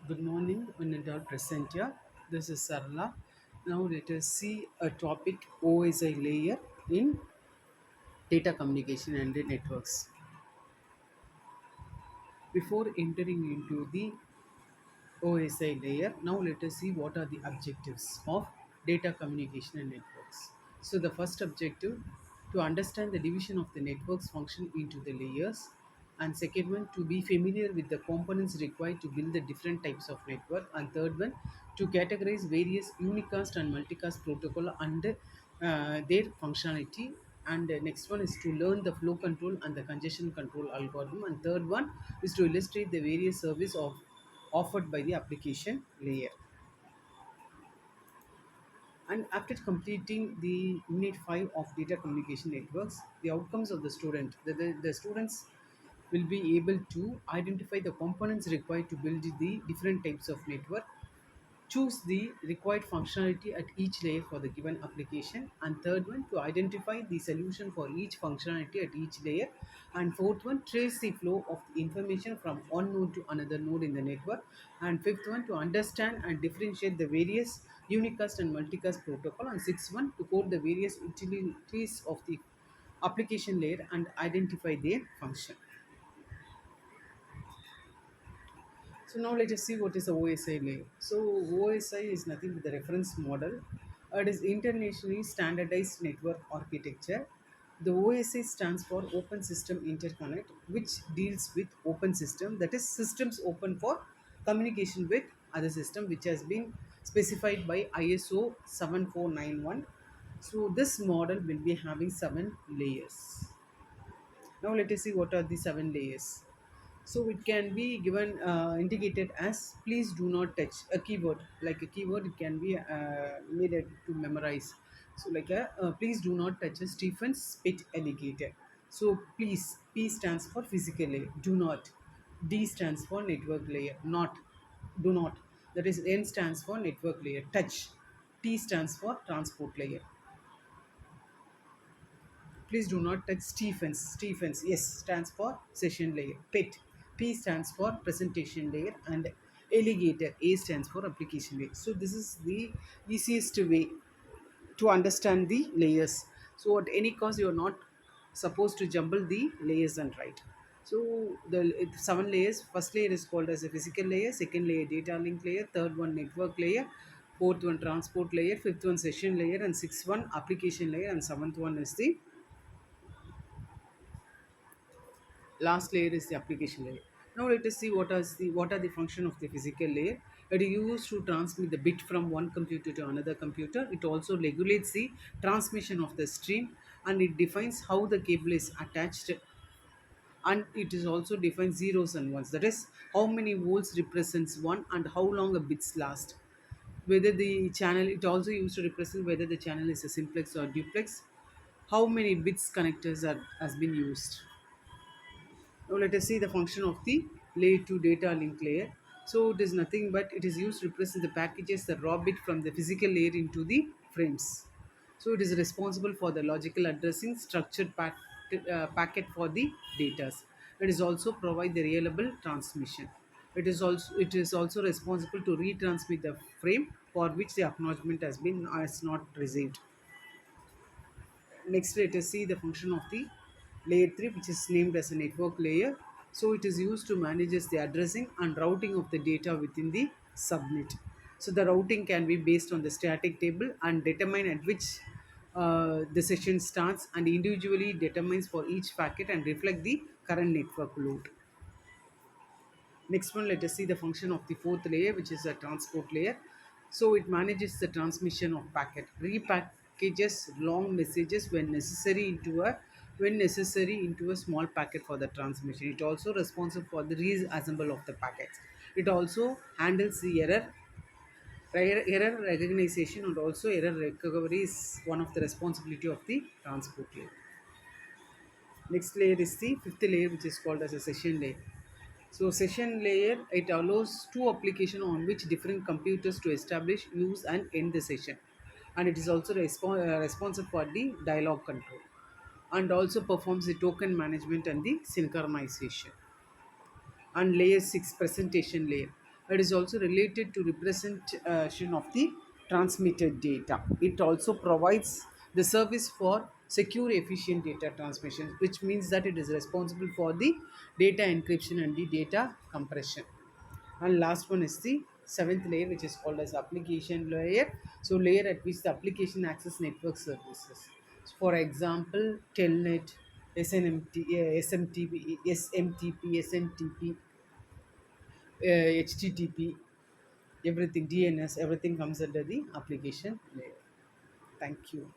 Good morning, Unadal Presenter. This is Sarla. Now let us see a topic OSI layer in data communication and the networks. Before entering into the OSI layer, now let us see what are the objectives of data communication and networks. So the first objective to understand the division of the network's function into the layers, and second one to be familiar with the components required to build the different types of network, and third one to categorize various unicast and multicast protocol and their functionality, and the next one is to learn the flow control and the congestion control algorithm, and third one is to illustrate the various service of offered by the application layer. And after completing the unit 5 of data communication networks, the outcomes of the student, the students will be able to identify the components required to build the different types of network, choose the required functionality at each layer for the given application, and third one to identify the solution for each functionality at each layer, and fourth one trace the flow of the information from one node to another node in the network, and fifth one to understand and differentiate the various unicast and multicast protocol, and sixth one to code the various utilities of the application layer and identify their function. So now let us see what is the OSI layer. So OSI is nothing but the reference model. It is internationally standardized network architecture. The OSI stands for Open System Interconnect, which deals with open system, that is systems open for communication with other system, which has been specified by ISO 7491. So this model will be having 7 layers. Now let us see what are the 7 layers. So it can be given indicated as please do not touch a keyword. Like a keyword, it can be needed to memorize. So like a please do not touch a Stephen's spit alligator. So please, P stands for physical layer. Do not. D stands for network layer. Not. Do not. That is N stands for network layer. Touch. T stands for transport layer. Please do not touch Stephens. Stephens, yes, stands for session layer. PET. P stands for presentation layer, and alligator. A stands for application layer. So this is the easiest way to understand the layers. So at any cost, you are not supposed to jumble the layers and write. So the 7 layers. First layer is called as a physical layer. Second layer data link layer. Third one network layer. Fourth one transport layer. Fifth one session layer, and sixth one application layer, and seventh one is the last layer is the application layer. Now let us see what are the function of the physical layer. It is used to transmit the bit from one computer to another computer. It also regulates the transmission of the stream, and it defines how the cable is attached, and it is also defines zeros and ones. That is how many volts represents one and how long a bits last. Whether the channel, it also used to represent whether the channel is a simplex or duplex. How many bits connectors are has been used. Now let us see the function of the layer 2 data link layer. So it is nothing but it is used to represent the packages that rob it from the physical layer into the frames. So it is responsible for the logical addressing structured packet for the data. It is also provide the reliable transmission. It is also responsible to retransmit the frame for which the acknowledgement has not received. Next, let us see the function of the layer 3, which is named as a network layer. So it is used to manage the addressing and routing of the data within the subnet. So the routing can be based on the static table and determine at which the session starts, and individually determines for each packet and reflect the current network load. Next one, let us see the function of the fourth layer, which is a transport layer. So it manages the transmission of packet, repackages long messages when necessary into a small packet for the transmission. It also responsible for the reassemble of the packets. It also handles the error recognition, and also error recovery is one of the responsibility of the transport layer. Next layer is the fifth layer, which is called as a session layer. So session layer, it allows two application on which different computers to establish, use and end the session, and it is also responsible for the dialog control, and also performs the token management and the synchronization. And layer 6, presentation layer. It is also related to representation of the transmitted data. It also provides the service for secure, efficient data transmission, which means that it is responsible for the data encryption and the data compression. And last one is the seventh layer, which is called as application layer. So layer at which the application access network services. So for example, telnet, snmt, smtp, smtp, sntp, http, everything, dns, everything comes under the application layer. Thank you.